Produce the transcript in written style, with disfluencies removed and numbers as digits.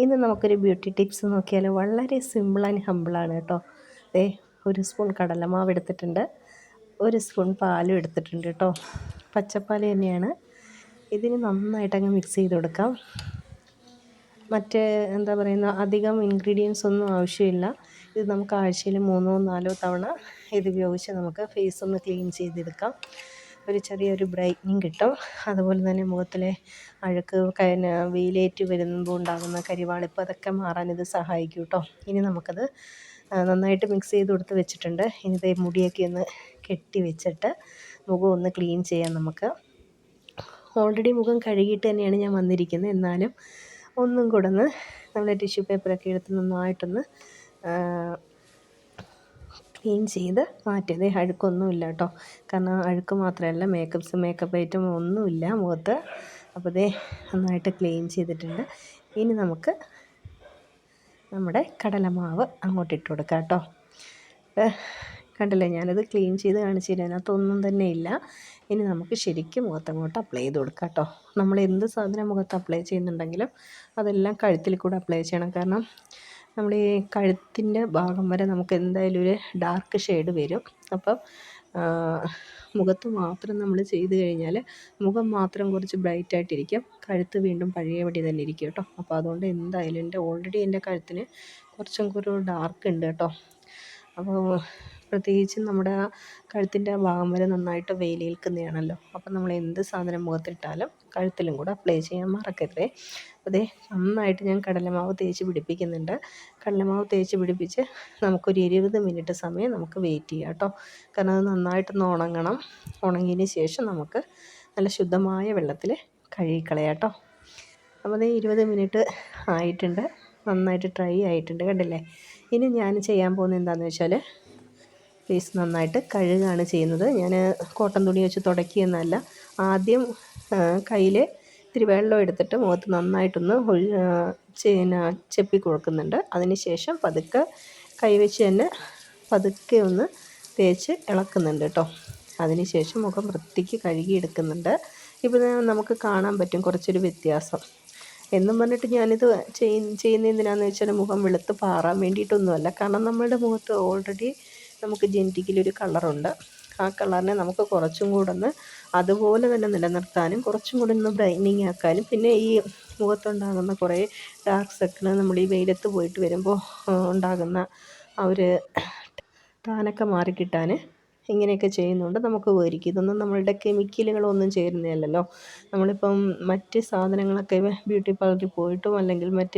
ഇന്ന് നമുക്കൊരു beauty tips നോക്കിയാൽ വളരെ സിമ്പിൾ ആൻഡ് ഹമ്പിളാണ് കേട്ടോ. ദേ 1 സ്പൂൺ കടലമാവ് എടുത്തിട്ടുണ്ട്, 1 സ്പൂൺ പാലും എടുത്തിട്ടുണ്ട് കേട്ടോ. പച്ചപ്പാൽ തന്നെയാണ്. ഇതിന് നന്നായിട്ട് അങ്ങ് മിക്സ് ചെയ്ത് കൊടുക്കാം. മറ്റേ എന്താ പറയുന്ന അധികം ഇൻഗ്രീഡിയൻസ് ഒന്നും ആവശ്യമില്ല. ഇത് നമുക്ക് ആഴ്ചയിൽ 3-4 തവണ ഇത് ഉപയോഗിച്ച് നമുക്ക് ഫേസ് ഒന്ന് ക്ലീൻ ചെയ്തെടുക്കാം. ഒരു ചെറിയൊരു ബ്രൈറ്റ്നിങ് കിട്ടും. അതുപോലെ തന്നെ മുഖത്തിലെ അഴുക്ക് വെയിലേറ്റ് വരുമ്പോൾ ഉണ്ടാകുന്ന കരിവാളിപ്പ് അതൊക്കെ മാറാൻ ഇത് സഹായിക്കും കേട്ടോ. ഇനി നമുക്കത് നന്നായിട്ട് മിക്സ് ചെയ്ത് കൊടുത്ത് വെച്ചിട്ടുണ്ട്. ഇനി മുടിയൊക്കെ ഒന്ന് കെട്ടി വെച്ചിട്ട് മുഖം ഒന്ന് ക്ലീൻ ചെയ്യാം നമുക്ക്. ഓൾറെഡി മുഖം കഴുകിയിട്ട് തന്നെയാണ് ഞാൻ വന്നിരിക്കുന്നത്. എന്നാലും ഒന്നും കൂടെ ഒന്ന് നമ്മൾ ടിഷ്യൂ പേപ്പറൊക്കെ എടുത്ത് നന്നായിട്ടൊന്ന് ക്ലീൻ ചെയ്ത് മാറ്റിയത്. അഴുക്കൊന്നുമില്ല കേട്ടോ. കാരണം അഴുക്ക് മാത്രമല്ല, മേക്കപ്പ് ഐറ്റം ഒന്നുമില്ല മുഖത്ത്. അപ്പോൾ നന്നായിട്ട് ക്ലീൻ ചെയ്തിട്ടുണ്ട്. ഇനി നമുക്ക് നമ്മുടെ കടലമാവ് അങ്ങോട്ട് ഇട്ട് കൊടുക്കാം കേട്ടോ. കണ്ടില്ലേ, ഞാനത് ക്ലീൻ ചെയ്ത് കാണിച്ചു തരാം. അതിനകത്തൊന്നും തന്നെ ഇല്ല. ഇനി നമുക്ക് ശരിക്കും മുഖത്തങ്ങോട്ട് അപ്ലൈ ചെയ്ത് കൊടുക്കാം കേട്ടോ. നമ്മൾ എന്ത് സാധനം മുഖത്ത് അപ്ലൈ ചെയ്യുന്നുണ്ടെങ്കിലും അതെല്ലാം കഴുത്തിൽ കൂടെ അപ്ലൈ ചെയ്യണം. കാരണം നമ്മൾ ഈ കഴുത്തിൻ്റെ ഭാഗം വരെ നമുക്ക് എന്തായാലും ഒരു ഡാർക്ക് ഷെയ്ഡ് വരും. അപ്പം മുഖത്ത് മാത്രം നമ്മൾ ചെയ്ത് കഴിഞ്ഞാൽ മുഖം മാത്രം കുറച്ച് ബ്രൈറ്റായിട്ടിരിക്കും, കഴുത്ത് വീണ്ടും പഴയപടി തന്നെ ഇരിക്കും കേട്ടോ. അപ്പോൾ അതുകൊണ്ട് എന്തായാലും ഓൾറെഡി എൻ്റെ കഴുത്തിന് കുറച്ചും കൂടി ഡാർക്ക് ഉണ്ട് കേട്ടോ. അപ്പോൾ പ്രത്യേകിച്ച് നമ്മുടെ ആ കഴുത്തിൻ്റെ ഭാഗം വരെ നന്നായിട്ട് വെയിലേൽക്കുന്നതാണല്ലോ. അപ്പം നമ്മൾ എന്ത് സാധനം മുഖത്തിട്ടാലും കഴുത്തിലും കൂടെ അപ്ലൈ ചെയ്യാൻ മറക്കരുതേ. അപ്പോൾ നന്നായിട്ട് ഞാൻ കടലമാവ് തേച്ച് പിടിപ്പിക്കുന്നുണ്ട്. കടലമാവ് തേച്ച് പിടിപ്പിച്ച് നമുക്കൊരു 20 മിനിറ്റ് സമയം നമുക്ക് വെയിറ്റ് ചെയ്യാം കേട്ടോ. കാരണം അത് നന്നായിട്ടൊന്ന് ഉണങ്ങണം. ഉണങ്ങിയതിന് ശേഷം നമുക്ക് നല്ല ശുദ്ധമായ വെള്ളത്തിൽ കഴുകിക്കളയാം കേട്ടോ. അപ്പോൾ 20 മിനിറ്റ് ആയിട്ടുണ്ട്, നന്നായിട്ട് ഡ്രൈ ആയിട്ടുണ്ട്, കണ്ടില്ലേ. ഇനി ഞാൻ ചെയ്യാൻ പോകുന്നത് എന്താണെന്ന് വെച്ചാൽ ഫേസ് നന്നായിട്ട് കഴുകുകയാണ് ചെയ്യുന്നത്. ഞാൻ കോട്ടൺ തുണി വെച്ച് തുടയ്ക്കുകയെന്നല്ല, ആദ്യം കയ്യിൽ ഇത്തിരി വെള്ളം എടുത്തിട്ട് മുഖത്ത് നന്നായിട്ടൊന്ന് ചെപ്പി കൊടുക്കുന്നുണ്ട്. അതിന് ശേഷം പതുക്കെ കൈവച്ച് തന്നെ പതുക്കെ ഒന്ന് തേച്ച് ഇളക്കുന്നുണ്ട് കേട്ടോ. അതിന് ശേഷം മുഖം വൃത്തിക്ക് കഴുകിയെടുക്കുന്നുണ്ട്. ഇപ്പോൾ നമുക്ക് കാണാൻ പറ്റും കുറച്ചൊരു വ്യത്യാസം. എന്നും പറഞ്ഞിട്ട് ഞാനിത് ചെയ്യുന്ന എന്തിനാണെന്ന് വെച്ചാൽ മുഖം വെളുത്ത് പാറാൻ വേണ്ടിയിട്ടൊന്നുമല്ല. കാരണം നമ്മളുടെ മുഖത്ത് ഓൾറെഡി നമുക്ക് ജനറ്റിക്കലി ഒരു കളറുണ്ട്. ആ കളറിനെ നമുക്ക് കുറച്ചും കൂടെ ഒന്ന് അതുപോലെ തന്നെ നിലനിർത്താനും കുറച്ചും കൂടെ ഒന്ന് ബ്രൈറ്റനിങ് ആക്കാനും പിന്നെ ഈ മുഖത്തുണ്ടാകുന്ന കുറേ ഡാർക്ക് സർക്കിൾ നമ്മൾ ഈ വെയിലത്ത് പോയിട്ട് വരുമ്പോൾ ഉണ്ടാകുന്ന ആ ഒരു ടാനൊക്കെ മാറിക്കിട്ടാൻ ഇങ്ങനെയൊക്കെ ചെയ്യുന്നുണ്ട് നമുക്ക് ഉപകരിക്കും. ഇതൊന്നും നമ്മളുടെ കെമിക്കലുകളൊന്നും ചേരുന്നതല്ലല്ലോ. നമ്മളിപ്പം മറ്റ് സാധനങ്ങളൊക്കെ ബ്യൂട്ടി പാർലറിൽ പോയിട്ടും അല്ലെങ്കിൽ മറ്റ്